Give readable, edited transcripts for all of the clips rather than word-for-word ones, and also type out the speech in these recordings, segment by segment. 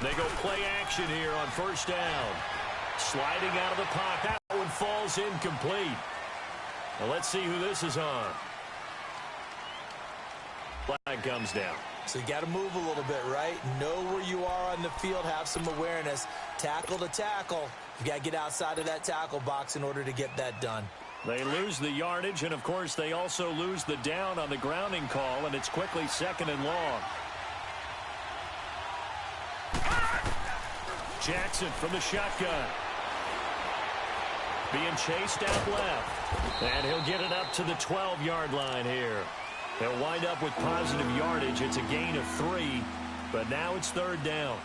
They go play action here on first down. Sliding out of the pocket. That one falls incomplete. Well, let's see who this is on. Flag comes down. So you got to move a little bit, right? Know where you are on the field. Have some awareness. Tackle to tackle. You got to get outside of that tackle box in order to get that done. They lose the yardage, and, of course, they also lose the down on the grounding call, and it's quickly 2nd and long. Jackson from the shotgun. Being chased out left. And he'll get it up to the 12-yard line here. They'll wind up with positive yardage. It's a gain of 3, but now it's 3rd down.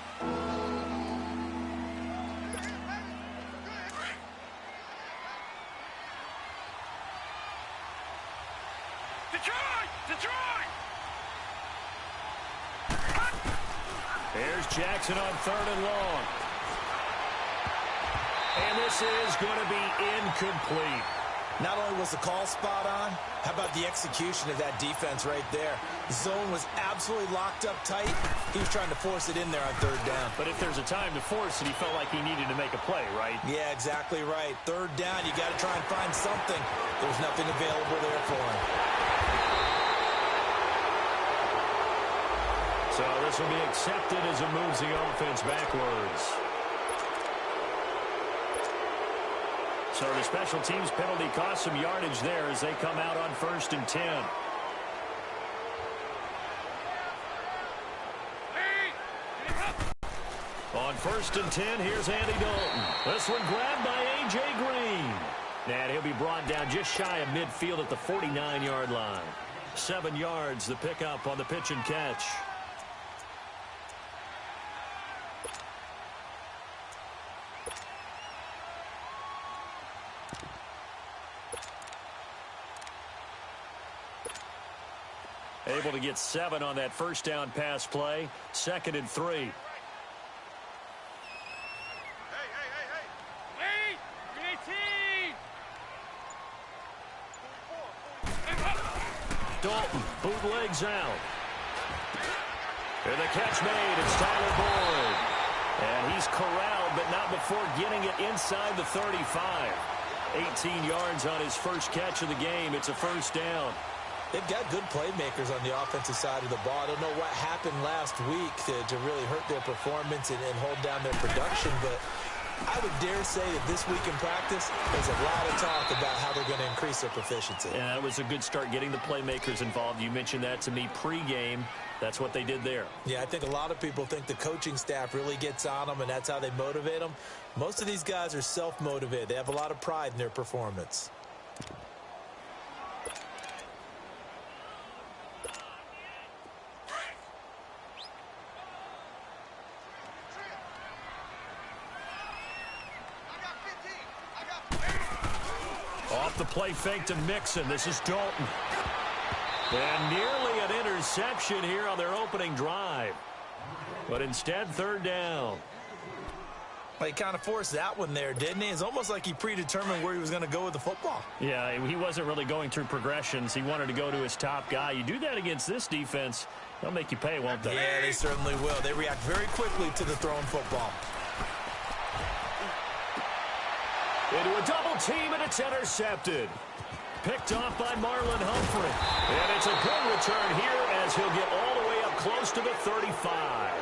Detroit! There's Jackson on 3rd and long. And this is going to be incomplete. Not only was the call spot on, how about the execution of that defense right there? The zone was absolutely locked up tight. He was trying to force it in there on 3rd down. But if there's a time to force it, he felt like he needed to make a play, right? Yeah, exactly right. 3rd down, you got to try and find something. There's nothing available there for him. So this will be accepted as it moves the offense backwards. So the special teams penalty cost some yardage there as they come out on 1st and 10. On 1st and 10, here's Andy Dalton. This one grabbed by A.J. Green. And he'll be brought down just shy of midfield at the 49-yard line. 7 yards, the pickup on the pitch and catch. Able to get 7 on that first down pass play. 2nd and 3. Dalton bootlegs out. And the catch made. It's Tyler Boyd. And he's corralled, but not before getting it inside the 35. 18 yards on his first catch of the game. It's a first down. They've got good playmakers on the offensive side of the ball. I don't know what happened last week to really hurt their performance and hold down their production, but I would dare say that this week in practice, there's a lot of talk about how they're going to increase their proficiency. Yeah, that was a good start getting the playmakers involved. You mentioned that to me pregame. That's what they did there. Yeah, I think a lot of people think the coaching staff really gets on them, and that's how they motivate them. Most of these guys are self-motivated. They have a lot of pride in their performance. Off the play fake to Mixon. This is Dalton. And nearly an interception here on their opening drive. But instead, 3rd down. Well, he kind of forced that one there, didn't he? It's almost like he predetermined where he was going to go with the football. Yeah, he wasn't really going through progressions. He wanted to go to his top guy. You do that against this defense, they'll make you pay, won't they? Yeah, they certainly will. They react very quickly to the thrown football. Into a double team, and it's intercepted. Picked off by Marlon Humphrey. And it's a good return here as he'll get all the way up close to the 35.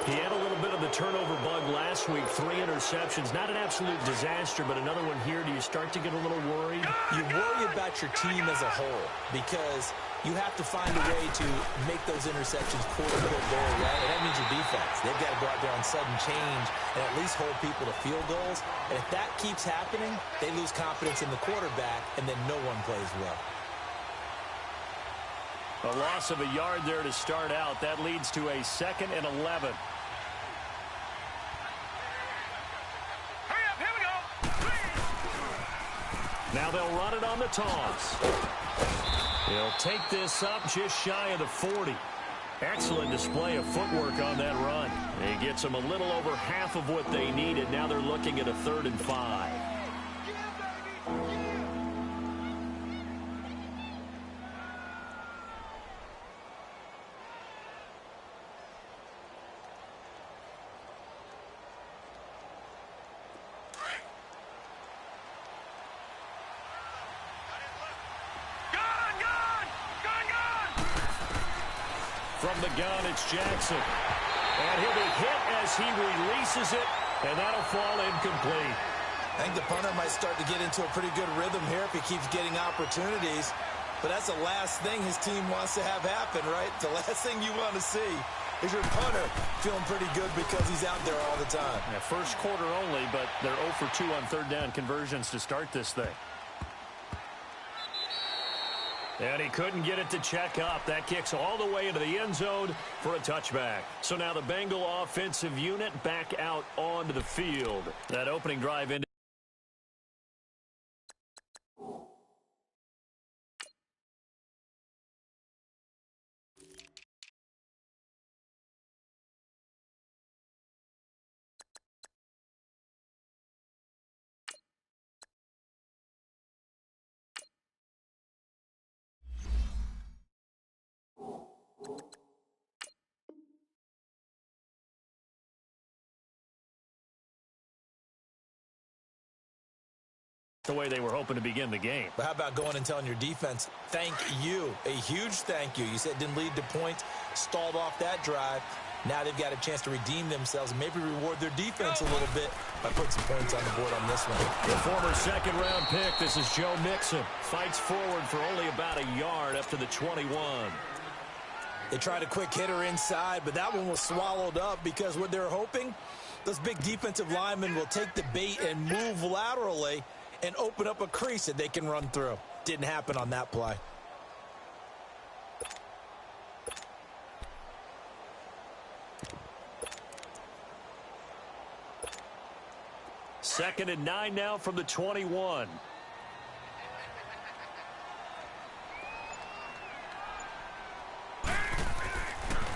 He had a little bit of the turnover bug last week. 3 interceptions. Not an absolute disaster, but another one here. Do you start to get a little worried? You worry about your team as a whole because you have to find a way to make those interceptions quote-unquote go away. And that means your defense. They've got to go out there on sudden change and at least hold people to field goals. And if that keeps happening, they lose confidence in the quarterback, and then no one plays well. A loss of a yard there to start out. That leads to a 2nd and 11. Now they'll run it on the toss. He'll take this up just shy of the 40. Excellent display of footwork on that run. He gets them a little over half of what they needed. Now they're looking at a 3rd and 5. From the gun, it's Jackson. And he'll be hit as he releases it, and that'll fall incomplete. I think the punter might start to get into a pretty good rhythm here if he keeps getting opportunities. But that's the last thing his team wants to have happen, right? The last thing you want to see is your punter feeling pretty good because he's out there all the time. Yeah, first quarter only, but they're 0 for 2 on third down conversions to start this thing. And he couldn't get it to check up. That kicks all the way into the end zone for a touchback. So now the Bengal offensive unit back out onto the field. That opening drive ended. The way they were hoping to begin the game. But how about going and telling your defense, thank you, a huge thank you. You said it didn't lead to points, stalled off that drive. Now they've got a chance to redeem themselves and maybe reward their defense a little bit by putting some points on the board on this one. The former second-round pick, this is Joe Mixon. Fights forward for only about a yard up to the 21. They tried a quick hitter inside, but that one was swallowed up because what they're hoping, those big defensive linemen will take the bait and move laterally and open up a crease that they can run through. Didn't happen on that play. Second and 9 now from the 21.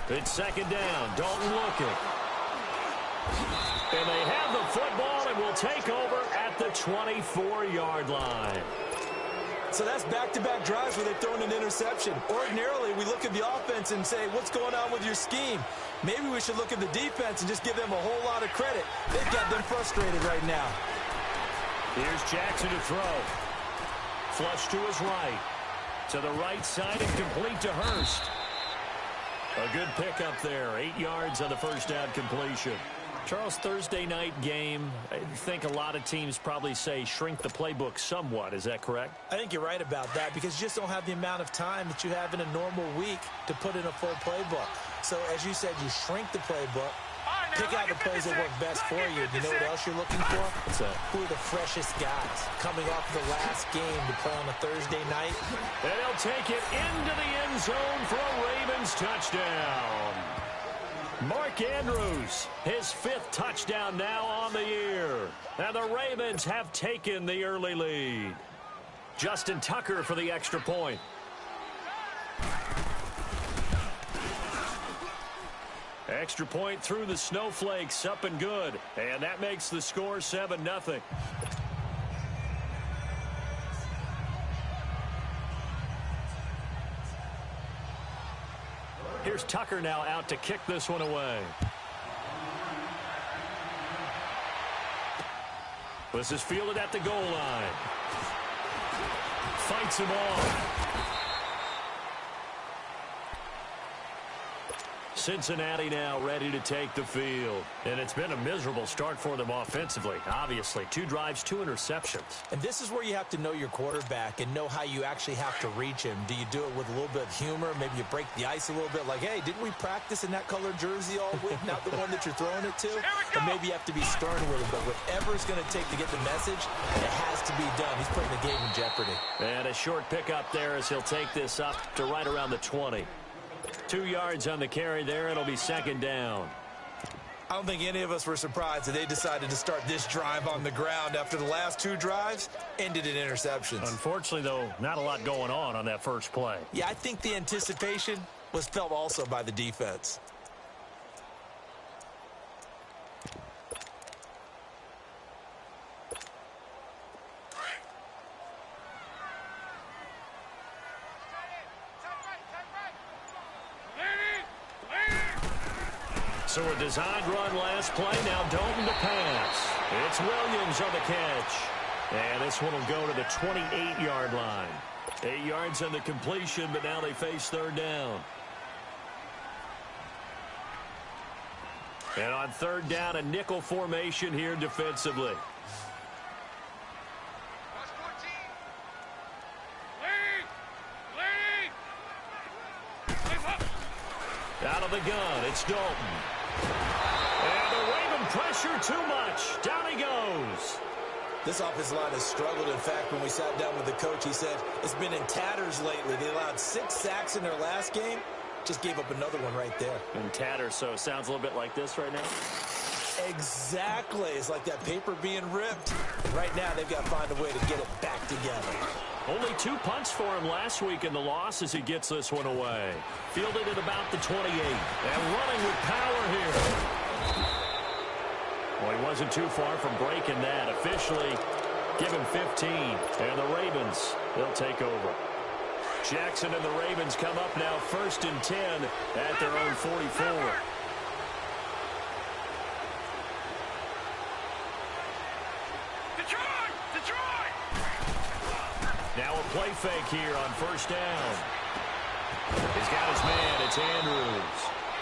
It's second down. Dalton looking. And they have the football and will take over at the 24-yard line. So that's back-to-back drives where they've thrown an interception. Ordinarily, we look at the offense and say, what's going on with your scheme? Maybe we should look at the defense and just give them a whole lot of credit. They've got them frustrated right now. Here's Jackson to throw. Flush to his right. To the right side and complete to Hurst. A good pickup there. 8 yards on the first down completion. Charles, Thursday night game, I think a lot of teams probably say shrink the playbook somewhat. Is that correct? I think you're right about that because you just don't have the amount of time that you have in a normal week to put in a full playbook. So, as you said, you shrink the playbook, pick out the plays that work best for you. You know what else you're looking for? Who are the freshest guys coming off the last game to play on a Thursday night? And they'll take it into the end zone for a Ravens touchdown. Mark Andrews, his 5th touchdown now on the year. And the Ravens have taken the early lead. Justin Tucker for the extra point. Extra point through the snowflakes, up and good. And that makes the score 7-0. Here's Tucker now out to kick this one away. This is fielded at the goal line. Fights him off. Cincinnati now ready to take the field. And it's been a miserable start for them offensively. Obviously, 2 drives, 2 interceptions. And this is where you have to know your quarterback and know how you actually have to reach him. Do you do it with a little bit of humor? Maybe you break the ice a little bit like, hey, didn't we practice in that colored jersey all week? Not the one that you're throwing it to? Or maybe you have to be stern with him. But whatever it's going to take to get the message, it has to be done. He's putting the game in jeopardy. And a short pickup there as he'll take this up to right around the 20. 2 yards on the carry there. It'll be second down. I don't think any of us were surprised that they decided to start this drive on the ground after the last 2 drives ended in interceptions. Unfortunately, though, not a lot going on that first play. Yeah, I think the anticipation was felt also by the defense. So a designed run last play. Now Dalton to pass. It's Williams on the catch. And this one will go to the 28-yard line. 8 yards on the completion, but now they face third down. And on third down, a nickel formation here defensively. Out of the gun, it's Dalton. And the Raven pressure too much. Down he goes. This offensive line has struggled. In fact, when we sat down with the coach, he said it's been in tatters lately. They allowed 6 sacks in their last game. Just gave up another one right there. In tatters, so it sounds a little bit like this right now? Exactly. It's like that paper being ripped. Right now, they've got to find a way to get it back together. Only 2 punts for him last week in the loss as he gets this one away. Fielded at about the 28. And running with power here. Well, he wasn't too far from breaking that. Officially, give him 15. And the Ravens, they'll take over. Jackson and the Ravens come up now 1st and 10 at their own 44. Now a play fake here on 1st down. He's got his man. It's Andrews.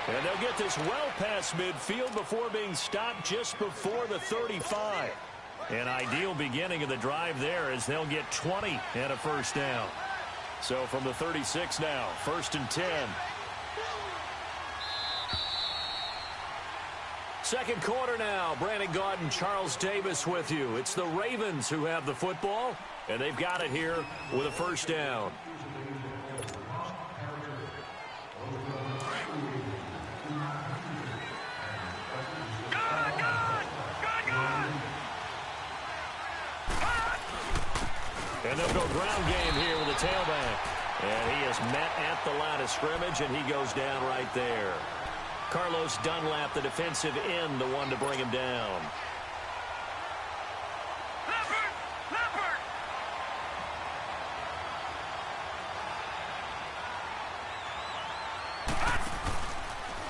And they'll get this well past midfield before being stopped just before the 35. An ideal beginning of the drive there as they'll get 20 and a 1st down. So from the 36 now, 1st and 10. Second quarter now. Brandon Gaudin, Charles Davis with you. It's the Ravens who have the football, and they've got it here with a 1st down. And they'll go ground game here with the tailback. And he is met at the line of scrimmage, and he goes down right there. Carlos Dunlap, the defensive end, the one to bring him down.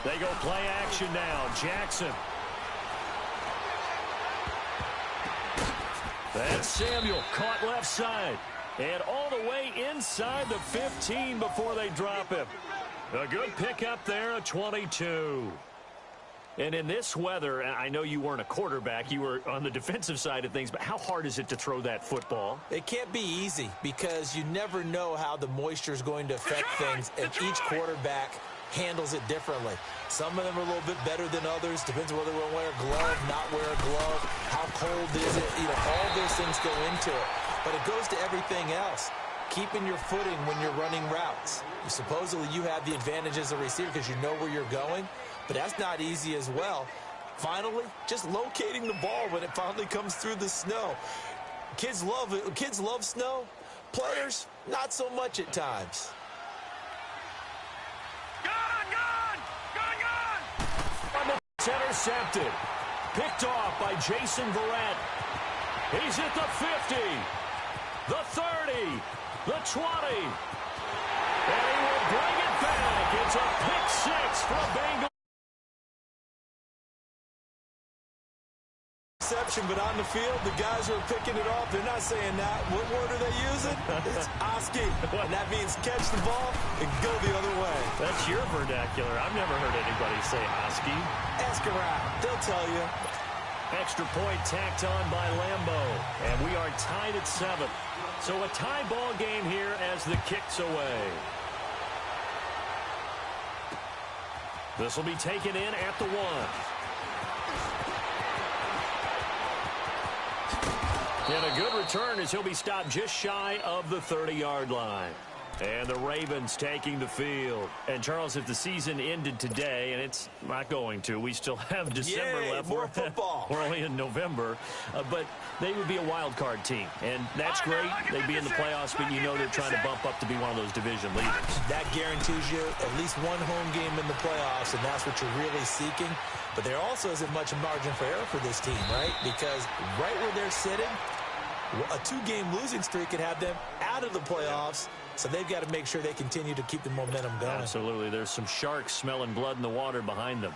They go play action now. Jackson. That's Samuel, caught left side. And all the way inside the 15 before they drop him. A good pickup there, a 22. And in this weather, I know you weren't a quarterback. You were on the defensive side of things, but how hard is it to throw that football? It can't be easy because you never know how the moisture is going to affect things, and each quarterback handles it differently. Some of them are a little bit better than others. Depends on whether they wear a glove, not wear a glove, how cold is it. You know, all those things go into it. But it goes to everything else. Keeping your footing when you're running routes. Supposedly you have the advantage as a receiver because you know where you're going, but that's not easy as well. Finally, just locating the ball when it finally comes through the snow. Kids love it. Kids love snow. Players, not so much at times. Intercepted. Picked off by Jason Verrett. He's at the 50, the 30, the 20. And he will bring it back. It's a pick 6 for Bengals. But on the field, the guys who are picking it off, they're not saying that. What word are they using? It's Oski. And that means catch the ball and go the other way. That's your vernacular. I've never heard anybody say Oski. Ask around. They'll tell you. Extra point tacked on by Lambeau. And we are tied at 7. So a tie ball game here as the kick's away. This will be taken in at the 1. And a good return as he'll be stopped just shy of the 30-yard line. And the Ravens taking the field. And, Charles, if the season ended today, and it's not going to, we still have December left. More football. We're only in November. But they would be a wild card team. And that's great. They'd be in the playoffs, but you know they're trying to bump up to be one of those division leaders. That guarantees you at least one home game in the playoffs, and that's what you're really seeking. But there also isn't much margin for error for this team, right? Because right where they're sitting, a 2-game losing streak could have them out of the playoffs, so they've got to make sure they continue to keep the momentum going. Absolutely. There's some sharks smelling blood in the water behind them.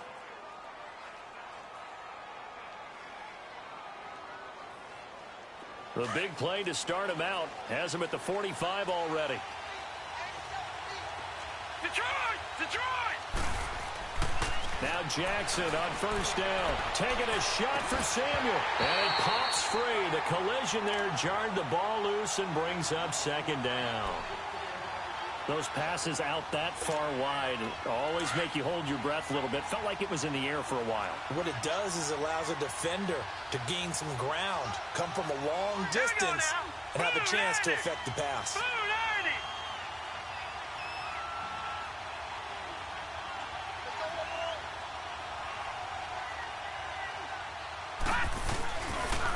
The big play to start him out has him at the 45 already. Now Jackson on first down. Taking a shot for Samuel. And it pops free. The collision there jarred the ball loose and brings up second down. Those passes out that far wide always make you hold your breath a little bit. Felt like it was in the air for a while. What it does is allows a defender to gain some ground, come from a long distance, and have a chance to affect the pass.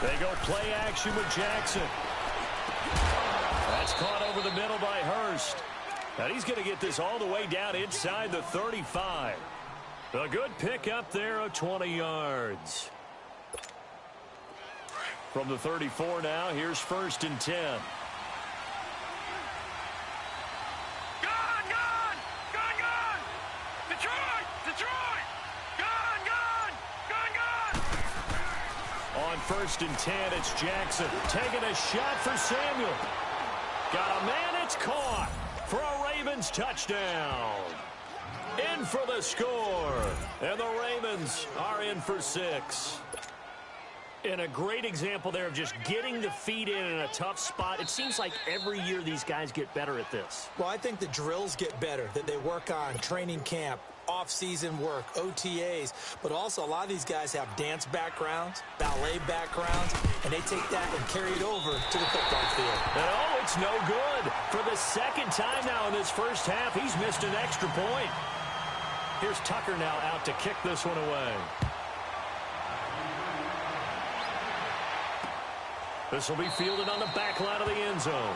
They go play action with Jackson. That's caught over the middle by Hurst. And he's going to get this all the way down inside the 35. A good pick up there of 20 yards. From the 34 now, here's 1st and 10. On 1st and 10, it's Jackson taking a shot for Samuel. Got a man, it's caught for a Ravens touchdown. In for the score, and the Ravens are in for 6. And a great example there of just getting the feet in a tough spot. It seems like every year these guys get better at this. Well, I think the drills get better, that they work on training camp, off-season work, OTAs, but also a lot of these guys have dance backgrounds, ballet backgrounds, and they take that and carry it over to the football field. And oh, it's no good. For the second time now in this first half, he's missed an extra point. Here's Tucker now out to kick this one away. This will be fielded on the back line of the end zone.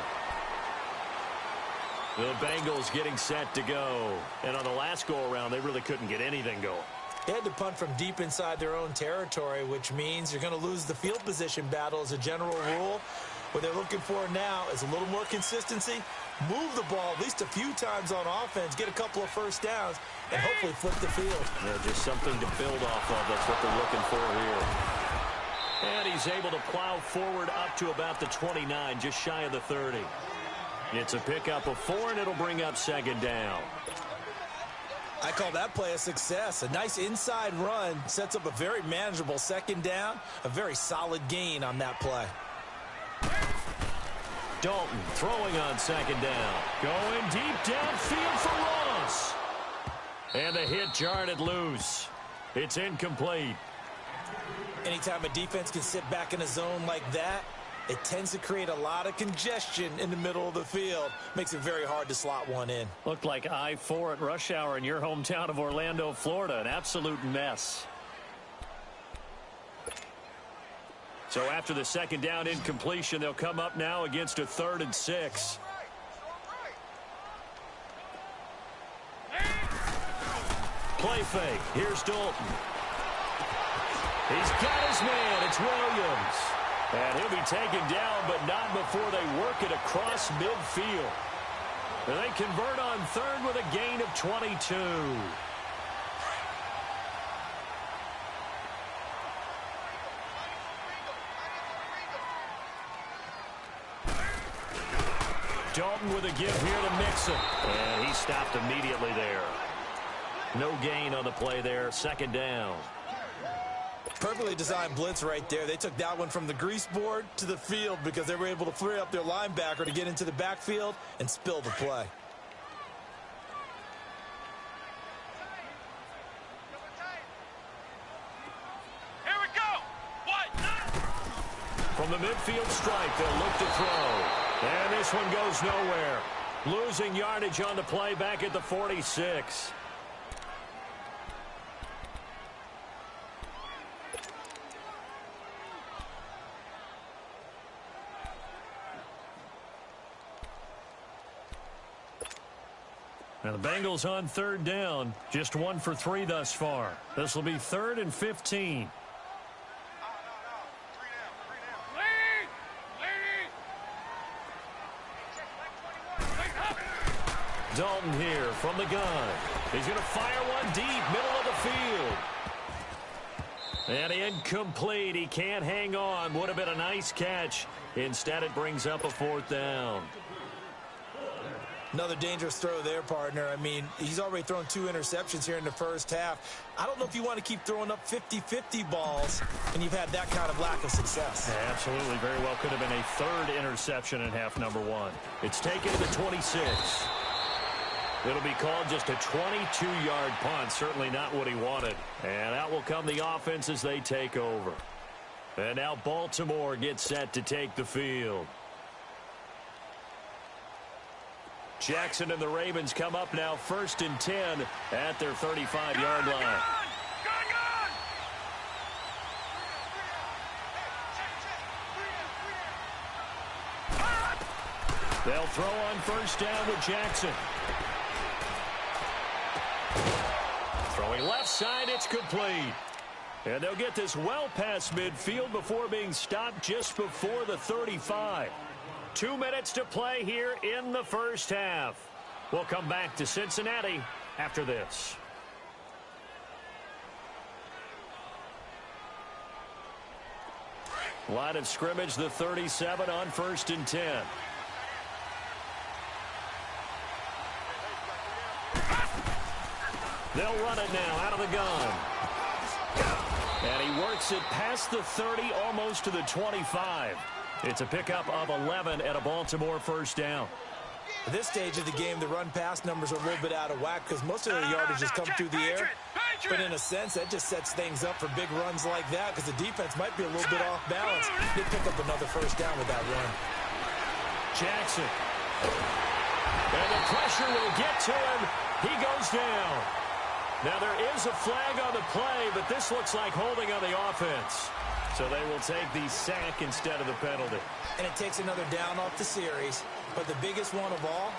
The Bengals getting set to go. And on the last go-around, they really couldn't get anything going. They had to punt from deep inside their own territory, which means you're going to lose the field position battle as a general rule. What they're looking for now is a little more consistency, move the ball at least a few times on offense, get a couple of first downs, and hopefully flip the field. Yeah, just something to build off of. That's what they're looking for here. And he's able to plow forward up to about the 29, just shy of the 30. It's a pickup of 4, and it'll bring up second down. I call that play a success. A nice inside run sets up a very manageable second down, a very solid gain on that play. Dalton throwing on second down. Going deep downfield for Ross. And the hit jarred it loose. It's incomplete. Anytime a defense can sit back in a zone like that, it tends to create a lot of congestion in the middle of the field. Makes it very hard to slot one in. Looked like I-4 at rush hour in your hometown of Orlando, Florida. An absolute mess. So after the second down incompletion, they'll come up now against a 3rd and 6. Play fake. Here's Dalton. He's got his man. It's Williams. And he'll be taken down, but not before they work it across midfield. And they convert on 3rd with a gain of 22. Dalton with a give here to Mixon. And he stopped immediately there. No gain on the play there. Second down. Perfectly designed blitz right there. They took that one from the grease board to the field because they were able to free up their linebacker to get into the backfield and spill the play. Here we go. What? From the midfield stripe, they'll look to throw. And this one goes nowhere. Losing yardage on the play back at the 46. Now the Bengals on 3rd down. Just 1 for 3 thus far. This will be 3rd and 15. Dalton here from the gun. He's going to fire one deep, middle of the field. And incomplete. He can't hang on. Would have been a nice catch. Instead, it brings up a 4th down. Another dangerous throw there, partner. I mean, he's already thrown 2 interceptions here in the first half. I don't know if you want to keep throwing up 50-50 balls when you've had that kind of lack of success. Yeah, absolutely. Very well could have been a 3rd interception in half number 1. It's taken to the 26. It'll be called just a 22-yard punt. Certainly not what he wanted. And out will come the offense as they take over. And now Baltimore gets set to take the field. Jackson and the Ravens come up now 1st and 10 at their 35-yard line. They'll throw on 1st down with Jackson. Throwing left side, it's complete. And they'll get this well past midfield before being stopped just before the 35. 2 minutes to play here in the first half. We'll come back to Cincinnati after this. Line of scrimmage, the 37 on 1st and 10. They'll run it now out of the gun. And he works it past the 30, almost to the 25. It's a pickup of 11 and a Baltimore 1st down. At this stage of the game, the run-pass numbers are a little bit out of whack because most of the yardage has come through the air. But in a sense, that just sets things up for big runs like that because the defense might be a little bit off balance. They pick up another 1st down with that run. Jackson. And the pressure will get to him. He goes down. Now there is a flag on the play, but this looks like holding on the offense. So they will take the sack instead of the penalty. And it takes another down off the series. But the biggest one of all,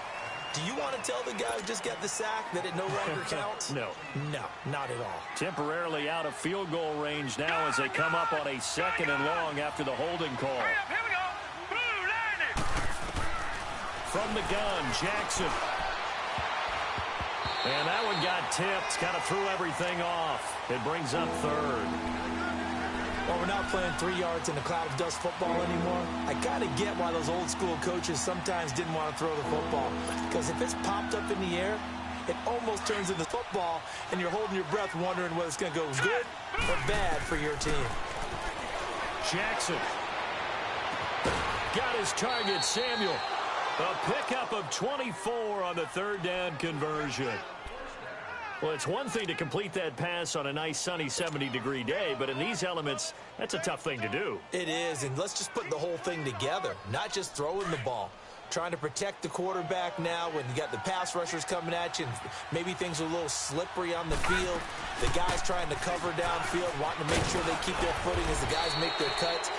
do you want to tell the guy who just got the sack that it no longer counts? No. No, not at all. Temporarily out of field goal range now as they come up on a 2nd and long after the holding call. Here we go. Blue landing. From the gun, Jackson. And that one got tipped, kind of threw everything off. It brings up 3rd. Well, we're not playing 3 yards in a cloud of dust football anymore. I kind of get why those old school coaches sometimes didn't want to throw the football. Because if it's popped up in the air, it almost turns into football, and you're holding your breath wondering whether it's going to go good or bad for your team. Jackson. Got his target, Samuel. A pickup of 24 on the 3rd down conversion. Well, it's one thing to complete that pass on a nice sunny 70-degree day, but in these elements, that's a tough thing to do. It is, and let's just put the whole thing together, not just throwing the ball. Trying to protect the quarterback now when you got the pass rushers coming at you, and maybe things are a little slippery on the field. The guys trying to cover downfield, wanting to make sure they keep their footing as the guys make their cuts.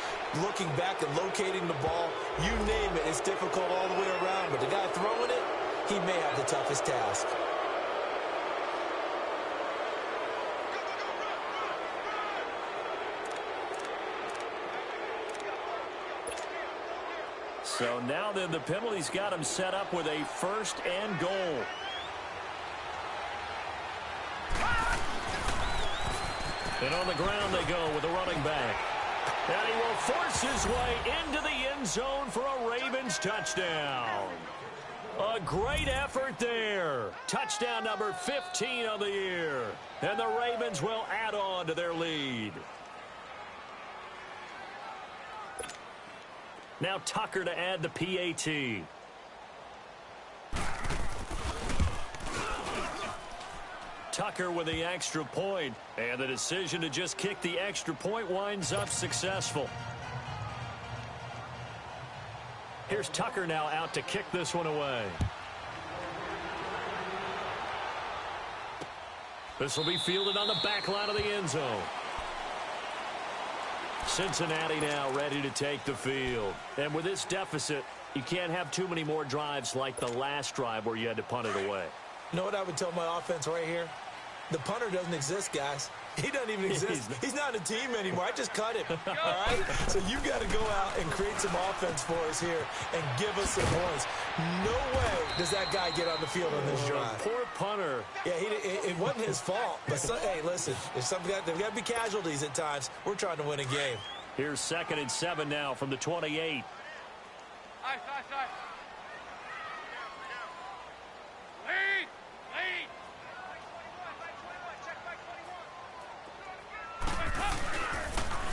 Looking back and locating the ball, you name it, it's difficult all the way around, but the guy throwing it, he may have the toughest task. So now then the penalty's got him set up with a 1st and goal. And on the ground they go with a running back. And he will force his way into the end zone for a Ravens touchdown. A great effort there. Touchdown number 15 of the year. And the Ravens will add on to their lead. Now Tucker to add the PAT. Tucker with the extra point, and the decision to just kick the extra point winds up successful. Here's Tucker now out to kick this one away. This will be fielded on the back line of the end zone. Cincinnati now ready to take the field. And with this deficit, you can't have too many more drives like the last drive where you had to punt it away. You know what I would tell my offense right here? The punter doesn't exist, guys. He doesn't even exist. He's not a team anymore. I just cut him. All right? So you got to go out and create some offense for us here and give us some points. No way does that guy get on the field on this drive. Poor punter. Yeah, it wasn't his fault. But, hey, listen, there's got to be casualties at times. We're trying to win a game. Here's 2nd and 7 now from the 28.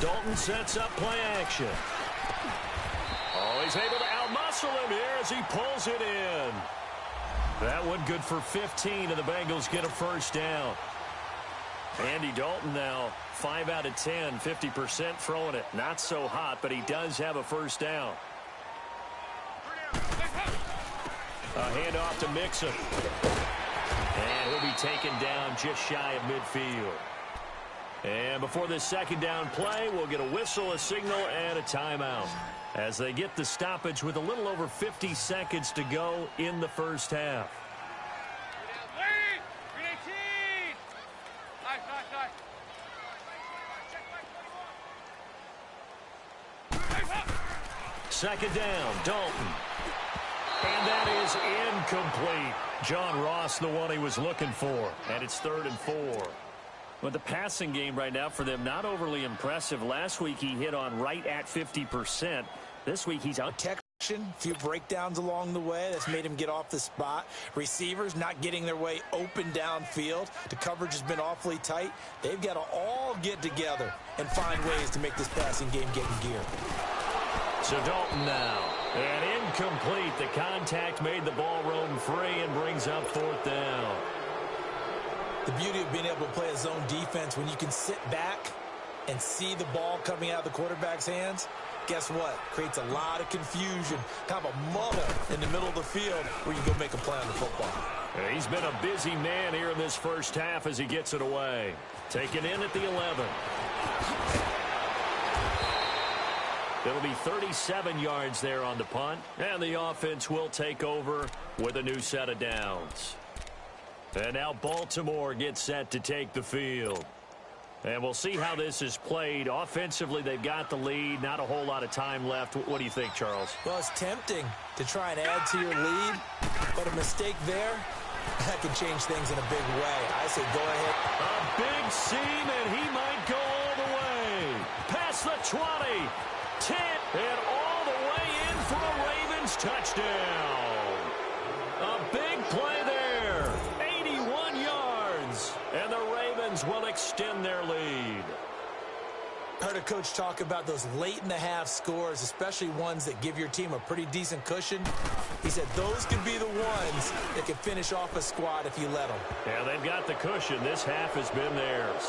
Dalton sets up play action. Oh, he's able to outmuscle him here as he pulls it in. That one good for 15, and the Bengals get a first down. Andy Dalton now 5 out of 10, 50% throwing it. Not so hot, but he does have a first down. A handoff to Mixon. And he'll be taken down just shy of midfield. And before this second down play, we'll get a whistle, a signal, and a timeout as they get the stoppage with a little over 50 seconds to go in the first half. Second down, Dalton. And that is incomplete. John Ross, the one he was looking for. And it's 3rd and 4. But the passing game right now for them, not overly impressive. Last week he hit on right at 50%. This week he's out. Protection, a few breakdowns along the way. That's made him get off the spot. Receivers not getting their way open downfield. The coverage has been awfully tight. They've got to all get together and find ways to make this passing game get in gear. So Dalton now. And incomplete. The contact made the ball roam free and brings up 4th down. The beauty of being able to play a zone defense when you can sit back and see the ball coming out of the quarterback's hands, guess what? Creates a lot of confusion, kind of a muddle in the middle of the field where you go make a play on the football. He's been a busy man here in this first half as he gets it away. Taken in at the 11. It'll be 37 yards there on the punt, and the offense will take over with a new set of downs. And now Baltimore gets set to take the field. And we'll see how this is played. Offensively, they've got the lead. Not a whole lot of time left. What do you think, Charles? Well, it's tempting to try and add to your lead, but a mistake there, that can change things in a big way. I say go ahead. A big seam, and he might go all the way. Past the 20, 10, and all the way in for a Ravens touchdown. A big play there. And the Ravens will extend their lead. I heard a coach talk about those late-in-the-half scores, especially ones that give your team a pretty decent cushion. He said those could be the ones that can finish off a squad if you let them. Yeah, they've got the cushion. This half has been theirs.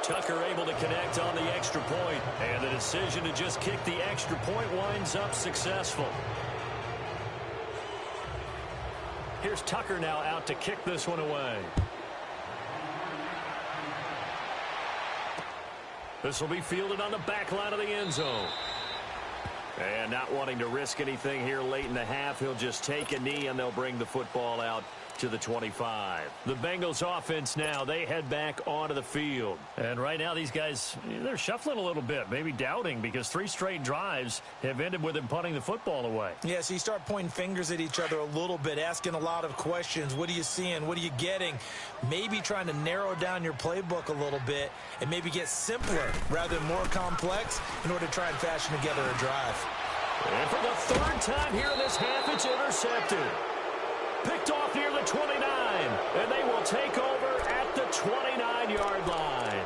Tucker able to connect on the extra point, and the decision to just kick the extra point winds up successful. Here's Tucker now out to kick this one away. This will be fielded on the back line of the end zone. And not wanting to risk anything here late in the half, he'll just take a knee, and they'll bring the football out to the 25. The Bengals offense now, they head back onto the field. And right now these guys, they're shuffling a little bit, maybe doubting, because 3 straight drives have ended with them punting the football away. Yeah, so you start pointing fingers at each other a little bit, asking a lot of questions. What are you seeing? What are you getting? Maybe trying to narrow down your playbook a little bit and maybe get simpler rather than more complex in order to try and fashion together a drive. And for the 3rd time here in this half, it's intercepted. Picked off near the 29, and they will take over at the 29-yard line.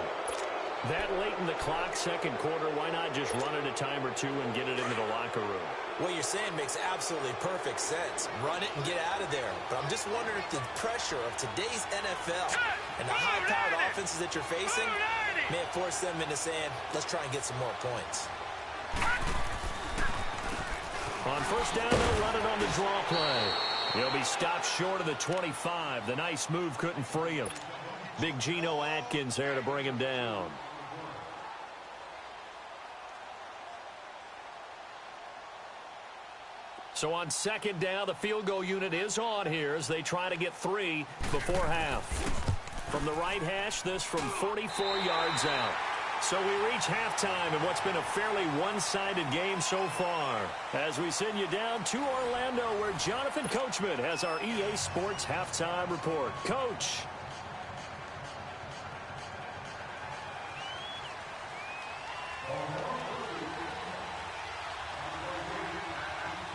That late in the clock, second quarter, why not just run it a time or two and get it into the locker room? What you're saying makes absolutely perfect sense. Run it and get out of there. But I'm just wondering if the pressure of today's NFL and the high-powered offenses that you're facing may have forced them into saying, let's try and get some more points. On first down, they'll run it on the draw play. He'll be stopped short of the 25. The nice move couldn't free him. Big Geno Atkins there to bring him down. So on second down, the field goal unit is on here as they try to get 3 before half. From the right hash, this from 44 yards out. So we reach halftime in what's been a fairly one-sided game so far. As we send you down to Orlando, where Jonathan Coachman has our EA Sports halftime report. Coach.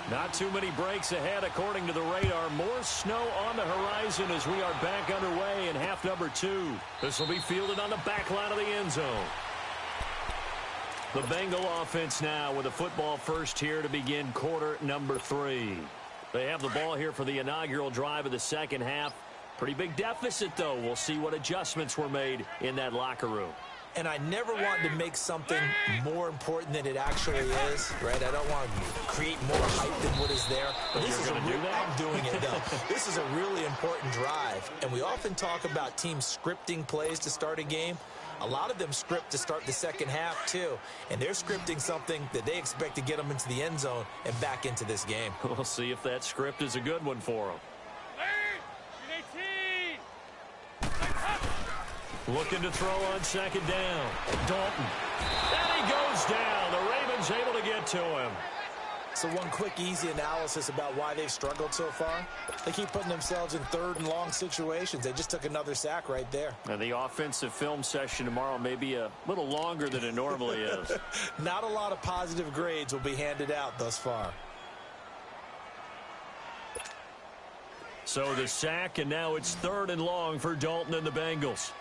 Not too many breaks ahead according to the radar. More snow on the horizon as we are back underway in half number 2. This will be fielded on the back line of the end zone. The Bengal offense now with a football first here to begin quarter number 3. They have the ball here for the inaugural drive of the second half. Pretty big deficit, though. We'll see what adjustments were made in that locker room. And I never want to make something more important than it actually is, right? I don't want to create more hype than what is there. But this is I'm doing it, though. This is a really important drive. And we often talk about teams scripting plays to start a game. A lot of them script to start the second half, too. And they're scripting something that they expect to get them into the end zone and back into this game. We'll see if that script is a good one for them. Looking to throw on second down. Dalton. And he goes down. The Ravens able to get to him. So one quick, easy analysis about why they've struggled so far. They keep putting themselves in third and long situations. They just took another sack right there. And the offensive film session tomorrow may be a little longer than it normally is. Not a lot of positive grades will be handed out thus far. So the sack, and now it's third and long for Dalton and the Bengals.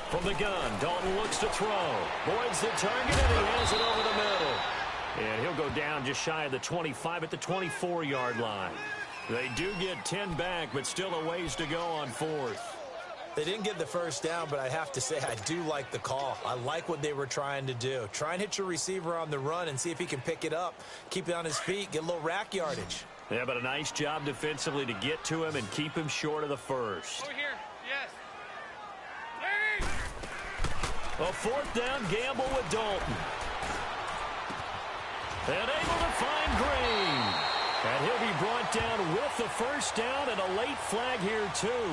From the gun, Dalton looks to throw. Boyd's the target, and he has it over the middle. And he'll go down just shy of the 25 at the 24-yard line. They do get 10 back, but still a ways to go on fourth. They didn't get the first down, but I have to say I do like the call. I like what they were trying to do. Try and hit your receiver on the run and see if he can pick it up, keep it on his feet, get a little rack yardage. Yeah, but a nice job defensively to get to him and keep him short of the first. Over here, yes. A fourth down gamble with Dalton. And able to find Green. And he'll be brought down with the first down and a late flag here, too.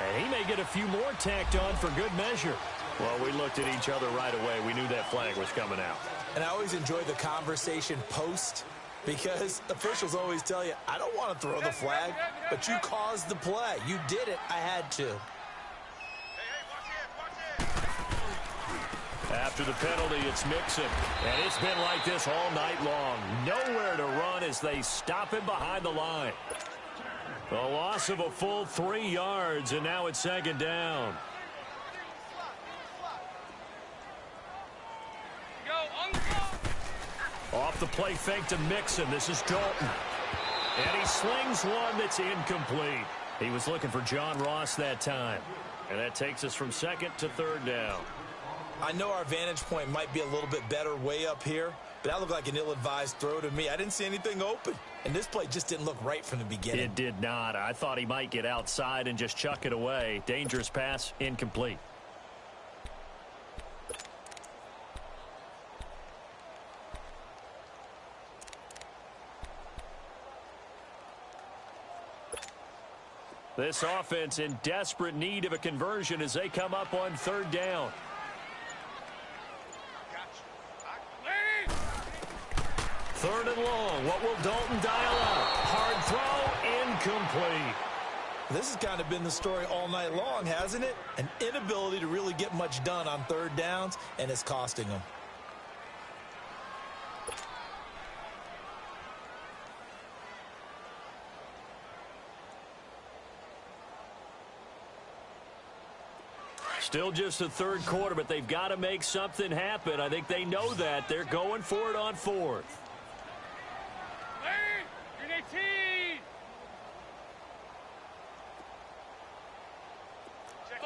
And he may get a few more tacked on for good measure. Well, we looked at each other right away. We knew that flag was coming out. And I always enjoy the conversation post, because officials always tell you, I don't want to throw the flag, but you caused the play. You did it. I had to. After the penalty, it's Mixon. And it's been like this all night long. Nowhere to run as they stop him behind the line. A loss of a full 3 yards, and now it's second down. Off the play fake to Mixon. This is Dalton. And he slings one that's incomplete. He was looking for John Ross that time. And that takes us from second to third down. I know our vantage point might be a little bit better way up here, but that looked like an ill-advised throw to me. I didn't see anything open, and this play just didn't look right from the beginning. It did not. I thought he might get outside and just chuck it away. Dangerous pass, incomplete. This offense in desperate need of a conversion as they come up on third down. Third and long. What will Dalton dial up? Hard throw, incomplete. This has kind of been the story all night long, hasn't it? An inability to really get much done on third downs, and it's costing them. Still just the third quarter, but they've got to make something happen. I think they know that. They're going for it on fourth.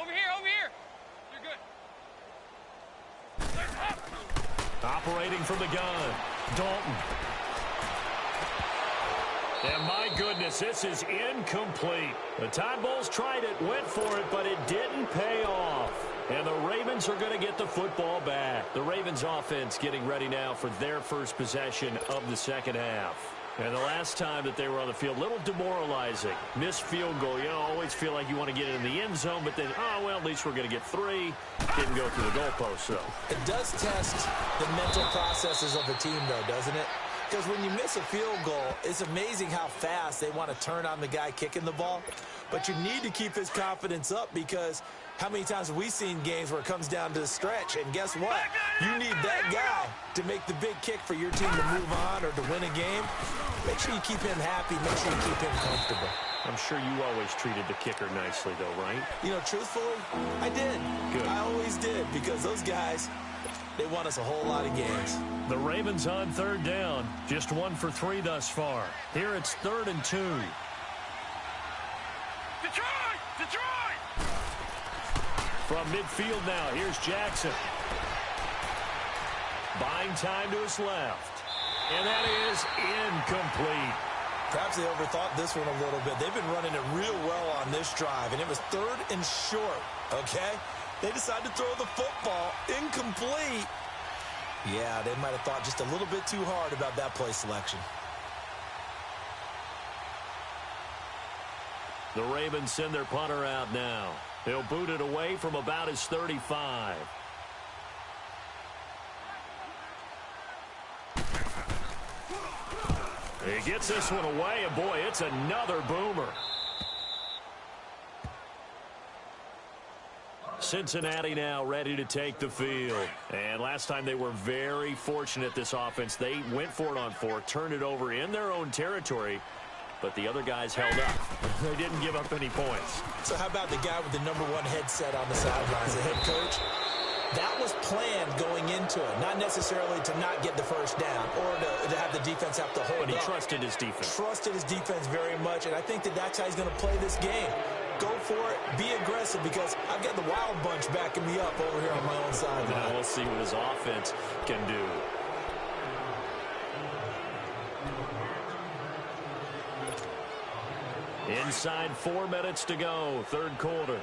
Over here. You're good. Operating from the gun, Dalton. And my goodness, this is incomplete. The Tide Bulls tried it, went for it, but it didn't pay off. And the Ravens are going to get the football back. The Ravens offense getting ready now for their first possession of the second half. And the last time that they were on the field, a little demoralizing. Missed field goal. You know, always feel like you want to get it in the end zone, but then, oh, well, at least we're going to get 3. Didn't go through the goalpost, though. It does test the mental processes of a team, though, doesn't it? Because when you miss a field goal, it's amazing how fast they want to turn on the guy kicking the ball. But you need to keep his confidence up, because how many times have we seen games where it comes down to the stretch? And guess what? You need that guy to make the big kick for your team to move on or to win a game. Make sure you keep him happy. Make sure you keep him comfortable. I'm sure you always treated the kicker nicely, though, right? You know, truthfully, I did. Good. I always did, because those guys, they won us a whole lot of games. The Ravens on third down. Just 1 for 3 thus far. Here it's 3rd and 2. Detroit! Detroit! From midfield now, here's Jackson. Buying time to his left. And that is incomplete. Perhaps they overthought this one a little bit. They've been running it real well on this drive, and it was 3rd and short, okay? They decided to throw the football incomplete. Yeah, they might have thought just a little bit too hard about that play selection. The Ravens send their punter out now. He'll boot it away from about his 35. He gets this one away, and boy, it's another boomer. Cincinnati now ready to take the field. And last time they were very fortunate, this offense. They went for it on 4, turned it over in their own territory, but the other guys held up. They didn't give up any points. So how about the guy with the #1 headset on the sidelines, the head coach? That was planned going into it, not necessarily to not get the first down or to have the defense have to hold up. But he trusted his defense. Trusted his defense very much, and I think that's how he's going to play this game. Go for it, be aggressive, because I've got the Wild Bunch backing me up over here on my own sideline. Now we'll see what his offense can do. Inside 4 minutes to go, 3rd quarter.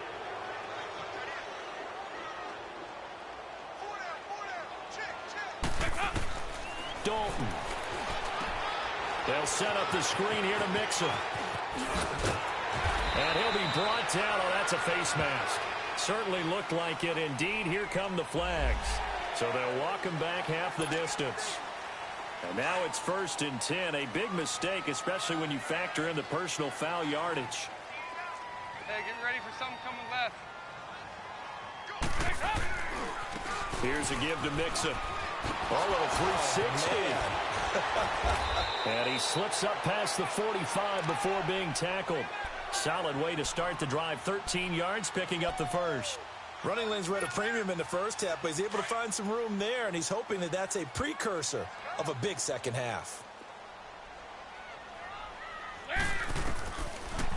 Dalton. They'll set up the screen here to Mixon. And he'll be brought down. Oh, that's a face mask. Certainly looked like it. Indeed, here come the flags. So they'll walk him back half the distance. And now it's 1st and 10. A big mistake, especially when you factor in the personal foul yardage. Hey, get ready for something coming left. Here's a give to Mixon. Oh, little 360. And he slips up past the 45 before being tackled. Solid way to start the drive. 13 yards, picking up the first. Running lanes were at a premium in the first half, but he's able to find some room there, and he's hoping that that's a precursor of a big second half.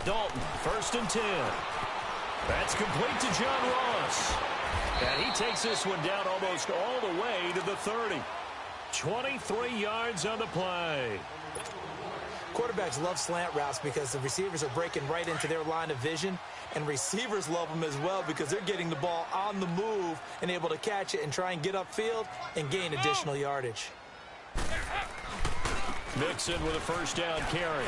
Dalton, 1st and 10. That's complete to John Ross. And he takes this one down almost all the way to the 30. 23 yards on the play. Quarterbacks love slant routes because the receivers are breaking right into their line of vision, and receivers love them as well because they're getting the ball on the move and able to catch it and try and get upfield and gain additional yardage. Mixon with a 1st down carry.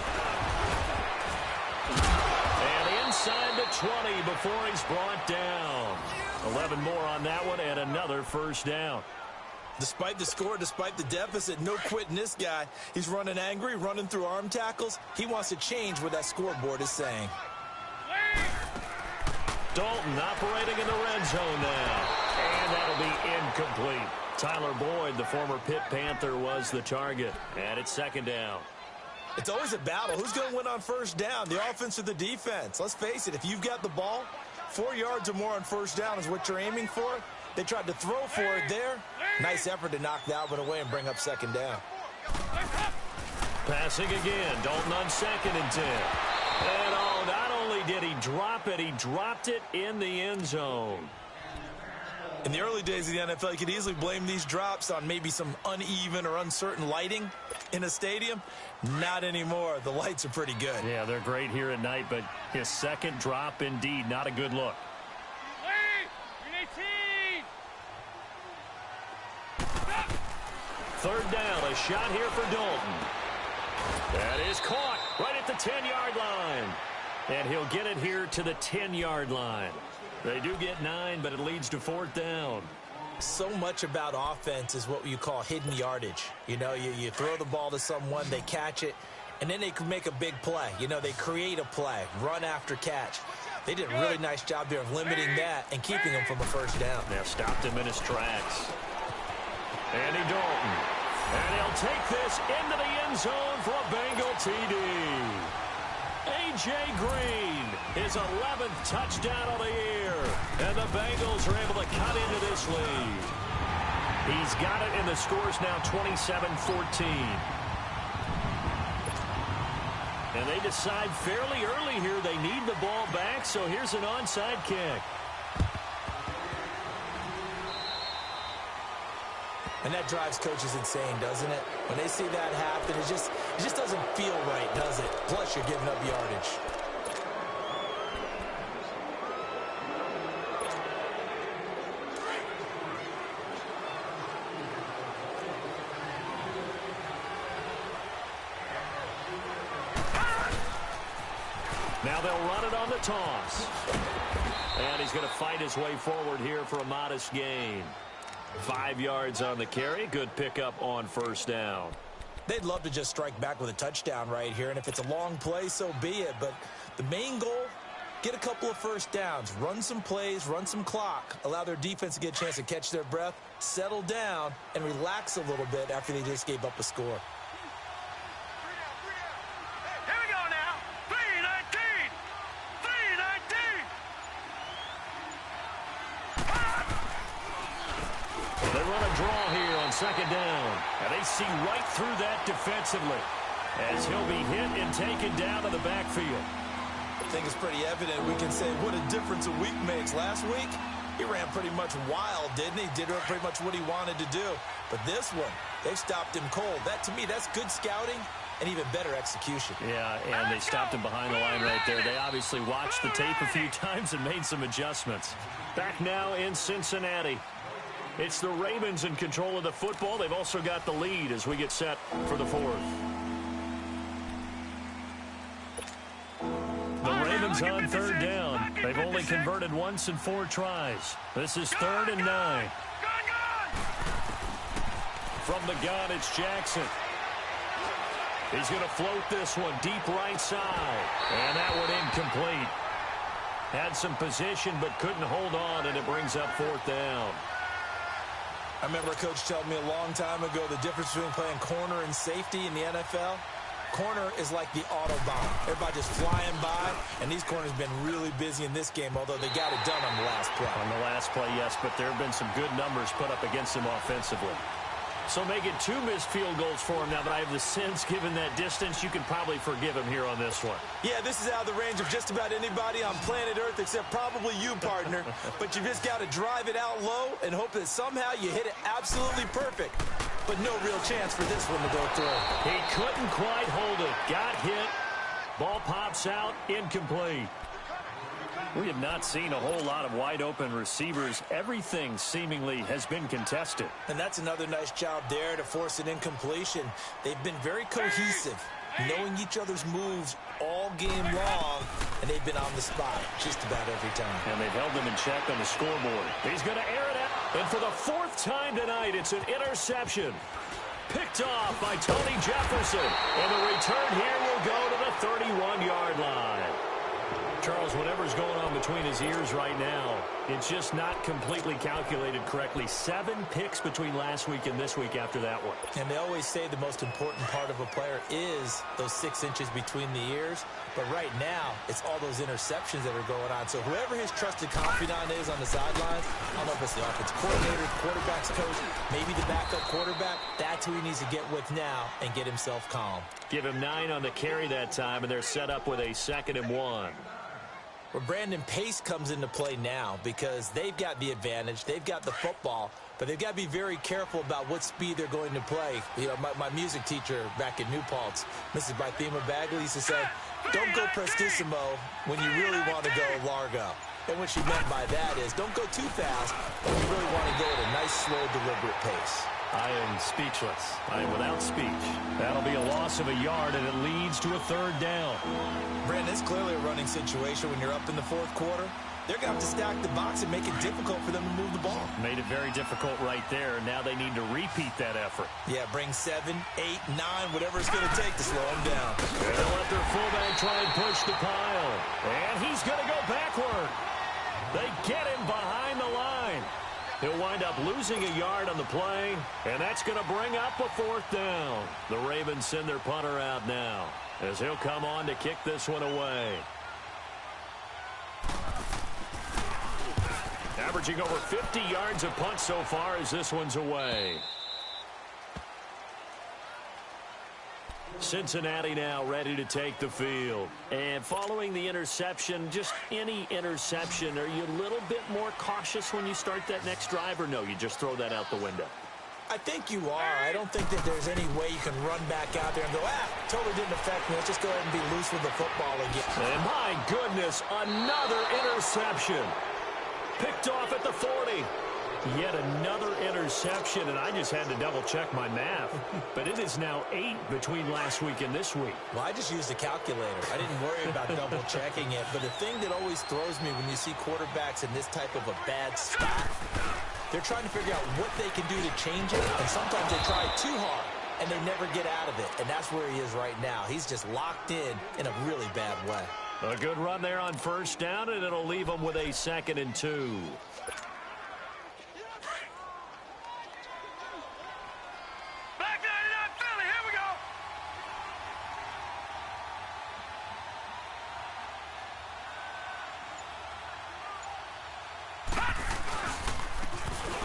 And inside the 20 before he's brought down. 11 more on that one and another 1st down. Despite the score, despite the deficit, no quitting this guy. He's running angry, running through arm tackles. He wants to change what that scoreboard is saying. Dalton operating in the red zone now. And that'll be incomplete. Tyler Boyd, the former Pitt Panther, was the target. And it's 2nd down. It's always a battle. Who's going to win on 1st down, the offense or the defense? Let's face it, if you've got the ball, 4 yards or more on 1st down is what you're aiming for. They tried to throw for it there. Nice effort to knock that one away and bring up 2nd down. Passing again. Dalton on 2nd and 10. And oh, not only did he drop it, he dropped it in the end zone. In the early days of the NFL, you could easily blame these drops on maybe some uneven or uncertain lighting in a stadium. Not anymore. The lights are pretty good. Yeah, they're great here at night, but his 2nd drop, indeed, not a good look. Third down, a shot here for Dalton. That is caught right at the 10-yard line. And he'll get it here to the 10-yard line. They do get 9, but it leads to 4th down. So much about offense is what you call hidden yardage. You know, you throw the ball to someone, they catch it, and then they can make a big play. You know, they create a play, run after catch. They did a really nice job there of limiting that and keeping him from a 1st down. Now stopped him in his tracks. Andy Dalton. And he'll take this into the end zone for a Bengal TD. A.J. Green, his 11th touchdown of the year. And the Bengals are able to cut into this lead. He's got it, and the score's now 27-14. And they decide fairly early here they need the ball back, so here's an onside kick. And that drives coaches insane, doesn't it? When they see that happen, it just doesn't feel right, does it? Plus, you're giving up yardage. Now they'll run it on the toss. And he's going to fight his way forward here for a modest gain. 5 yards on the carry. Good pickup on first down. They'd love to just strike back with a touchdown right here, and if it's a long play, so be it. But the main goal, get a couple of first downs, run some plays, run some clock, allow their defense to get a chance to catch their breath, settle down, and relax a little bit after they just gave up a score. Second down, and they see right through that defensively as he'll be hit and taken down to the backfield. I think it's pretty evident. We can say what a difference a week makes. Last week, he ran pretty much wild, didn't he? Did pretty much what he wanted to do. But this one, they've stopped him cold. That, to me, that's good scouting and even better execution. Yeah, and they stopped him behind the line right there. They obviously watched the tape a few times and made some adjustments. Back now in Cincinnati. It's the Ravens in control of the football. They've also got the lead as we get set for the fourth. The Ravens on third down. They've only converted once in 4 tries. This is 3rd and 9. From the gun, it's Jackson. He's going to float this one deep right side. And that one incomplete. Had some position but couldn't hold on, and it brings up 4th down. I remember a coach telling me a long time ago the difference between playing corner and safety in the NFL. Corner is like the Autobahn. Everybody just flying by, and these corners have been really busy in this game, although they got it done on the last play. On the last play, yes, but there have been some good numbers put up against them offensively. So make it 2 missed field goals for him now, but I have the sense, given that distance, you can probably forgive him here on this one. Yeah, this is out of the range of just about anybody on planet Earth except probably you, partner. But you just got to drive it out low and hope that somehow you hit it absolutely perfect. But no real chance for this one to go through. He couldn't quite hold it. Got hit. Ball pops out. Incomplete. We have not seen a whole lot of wide-open receivers. Everything seemingly has been contested. And that's another nice job there to force an incompletion. They've been very cohesive, knowing each other's moves all game long, and they've been on the spot just about every time. And they've held them in check on the scoreboard. He's going to air it out. And for the 4th time tonight, it's an interception. Picked off by Tony Jefferson. And the return here will go to the 31-yard line. Charles, whatever's going on between his ears right now, it's just not completely calculated correctly. 7 picks between last week and this week after that one. And they always say the most important part of a player is those 6 inches between the ears. But right now, it's all those interceptions that are going on. So whoever his trusted confidant is on the sidelines, I don't know if it's the offensive coordinator, the quarterback's coach, maybe the backup quarterback, that's who he needs to get with now and get himself calm. Give him 9 on the carry that time, and they're set up with a 2nd and 1. Well, Brandon, pace comes into play now because they've got the advantage. They've got the football, but they've got to be very careful about what speed they're going to play. You know, my music teacher back in New Paltz, Mrs. Bythema Bagley, used to say, don't go prestissimo when you really want to go largo. And what she meant by that is don't go too fast when you really want to go at a nice, slow, deliberate pace. I am speechless. I am without speech. That'll be a loss of a yard, and it leads to a 3rd down. Brandon, it's clearly a running situation when you're up in the 4th quarter. They're going to have to stack the box and make it difficult for them to move the ball. Made it very difficult right there, and now they need to repeat that effort. Yeah, bring 7, 8, 9, whatever it's going to take to slow them down. And they'll let their fullback try and push the pile. And he's going to go backward. They get him behind the line. He'll wind up losing a yard on the play, and that's going to bring up a 4th down. The Ravens send their punter out now. as he'll come on to kick this one away. Averaging over 50 yards a punt so far as this one's away. Cincinnati now ready to take the field. And following the interception, just any interception, are you a little bit more cautious when you start that next drive, or no, you just throw that out the window? I think you are. I don't think that there's any way you can run back out there and go, totally didn't affect me. Let's just go ahead and be loose with the football again. And my goodness, another interception. Picked off at the 40. Yet another interception, and I just had to double-check my math. But it is now 8 between last week and this week. Well, I just used a calculator. I didn't worry about double-checking it. But the thing that always throws me when you see quarterbacks in this type of a bad spot, they're trying to figure out what they can do to change it, and sometimes they try too hard, and they never get out of it. And that's where he is right now. He's just locked in a really bad way. A good run there on first down, and it'll leave him with a 2nd and 2.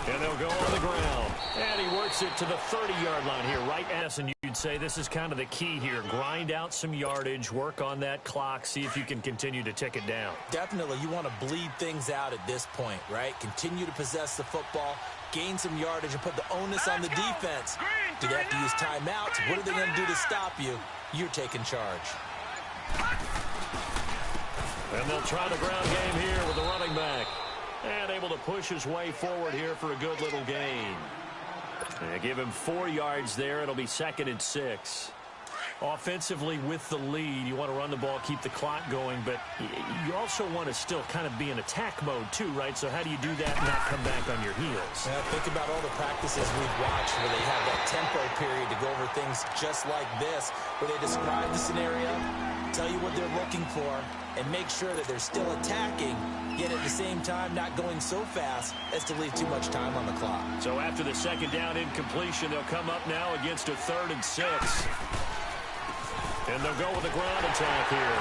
And they'll go on the ground. And he works it to the 30-yard line here, right? And you'd say this is kind of the key here. Grind out some yardage, work on that clock, see if you can continue to tick it down. Definitely. You want to bleed things out at this point, right? Continue to possess the football, gain some yardage, and put the onus on the defense. Do they have to use timeouts? What are they going to do to stop you? You're taking charge. And they'll try the ground game here with the running back. And able to push his way forward here for a good little gain. And give him 4 yards there. It'll be 2nd and 6. Offensively with the lead, you want to run the ball, keep the clock going, but you also want to still kind of be in attack mode too, right? So how do you do that and not come back on your heels? Think about all the practices we've watched where they have that tempo period to go over things just like this, where they describe the scenario, tell you what they're looking for, and make sure that they're still attacking, yet at the same time not going so fast as to leave too much time on the clock. So after the 2nd down incompletion, they'll come up now against a 3rd and 6. And they'll go with a ground attack here.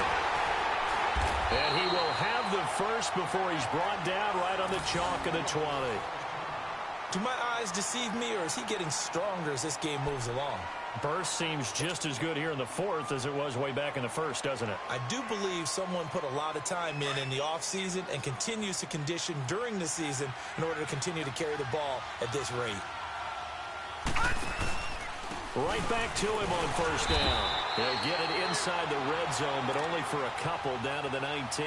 And he will have the first before he's brought down right on the chalk of the 20. Do my eyes deceive me, or is he getting stronger as this game moves along? Burst seems just as good here in the 4th as it was way back in the 1st, doesn't it? I do believe someone put a lot of time in the offseason and continues to condition during the season in order to continue to carry the ball at this rate. Right back to him on first down. They'll get it inside the red zone, but only for a couple down to the 19.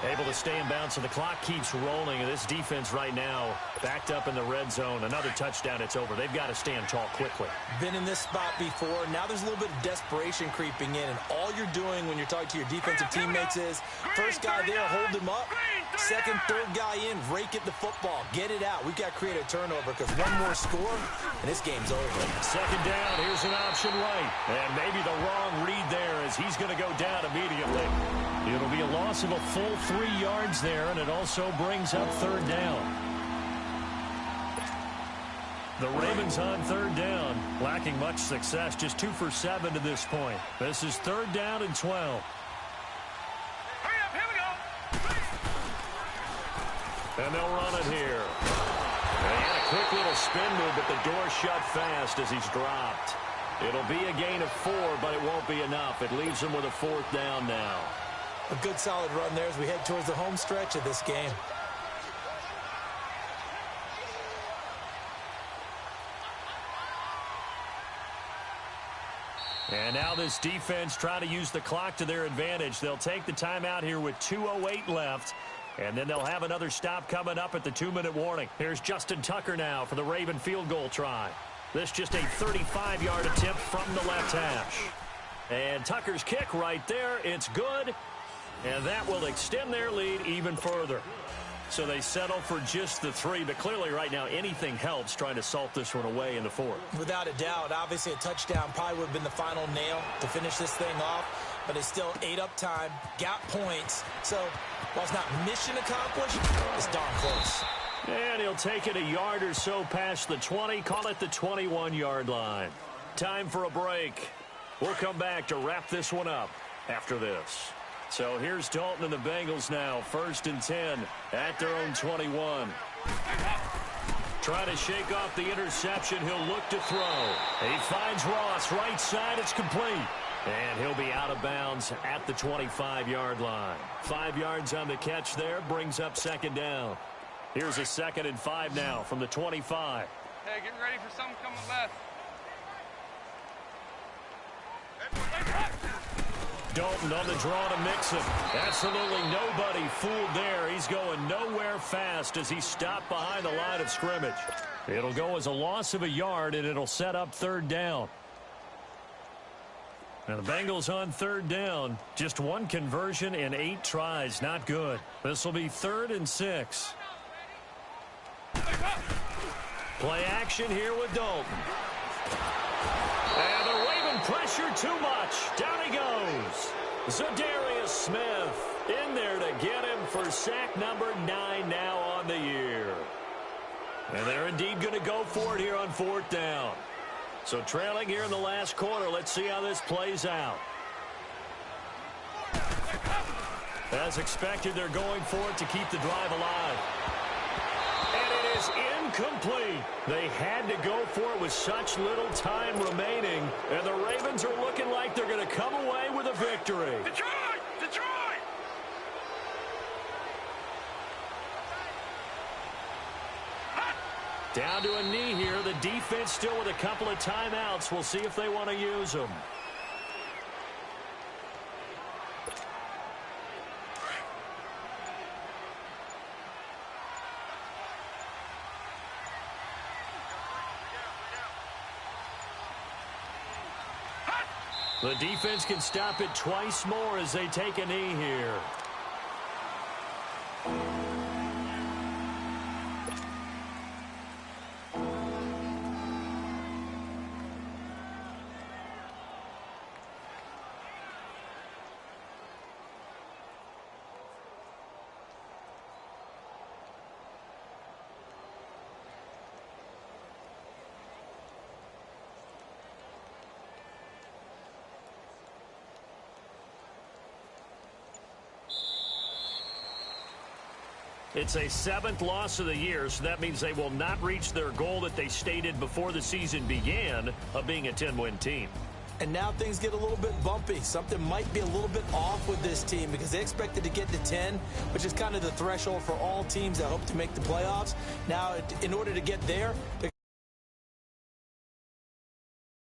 Able to stay in bounds, so the clock keeps rolling, and this defense right now backed up in the red zone. Another touchdown, it's over. They've got to stand tall quickly. Been in this spot before. Now there's a little bit of desperation creeping in, and all you're doing when you're talking to your defensive teammates is first guy there, hold him up. Second, third guy in, rake at the football. Get it out. We've got to create a turnover because one more score, and this game's over. 2nd down, here's an option right. And maybe the wrong read there as he's going to go down immediately. It'll be a loss of a full 3 yards there, and it also brings up 3rd down. The Ravens on 3rd down, lacking much success, just 2 for 7 to this point. This is 3rd down and 12. Hurry up, here we go. And they'll run it here. And he had a quick little spin move, but the door shut fast as he's dropped. It'll be a gain of 4, but it won't be enough. It leaves him with a 4th down now. A good solid run there as we head towards the home stretch of this game. And now this defense trying to use the clock to their advantage. They'll take the timeout here with 2:08 left. And then they'll have another stop coming up at the 2-minute warning. Here's Justin Tucker now for the Raven field goal try. This just a 35-yard attempt from the left hash. And Tucker's kick right there. It's good. And that will extend their lead even further. So they settle for just the 3, but clearly right now anything helps trying to salt this one away in the 4th. Without a doubt, obviously a touchdown probably would have been the final nail to finish this thing off, but it's still ate up time, got points. So while it's not mission accomplished, it's darn close. And he'll take it a yard or so past the 20, call it the 21-yard line. Time for a break. We'll come back to wrap this one up after this. So here's Dalton and the Bengals now, 1st and 10 at their own 21. Trying to shake off the interception. He'll look to throw. He finds Ross, right side. It's complete. And he'll be out of bounds at the 25-yard line. 5 yards on the catch there, brings up 2nd down. Here's a 2nd and 5 now from the 25. Hey, get ready for something coming left. Dalton on the draw to Mixon. Absolutely nobody fooled there. He's going nowhere fast as he stopped behind the line of scrimmage. It'll go as a loss of a yard, and it'll set up 3rd down. Now the Bengals on 3rd down. Just 1 conversion in 8 tries. Not good. This will be 3rd and 6. Play action here with Dalton. And the Raven pressure too much. Down he goes. Zadarius Smith in there to get him for sack number 9 now on the year. And they're indeed going to go for it here on 4th down. So trailing here in the last quarter. Let's see how this plays out. As expected, they're going for it to keep the drive alive. And it is incomplete. They had to go for it with such little time remaining. And the Ravens are looking like they're going to come away with a victory. Detroit! Detroit! Down to a knee here. The defense still with a couple of timeouts. We'll see if they want to use them. The defense can stop it twice more as they take a knee here. It's a 7th loss of the year, so that means they will not reach their goal that they stated before the season began of being a 10-win team. And now things get a little bit bumpy. Something might be a little bit off with this team because they expected to get to 10, which is kind of the threshold for all teams that hope to make the playoffs. Now, in order to get there,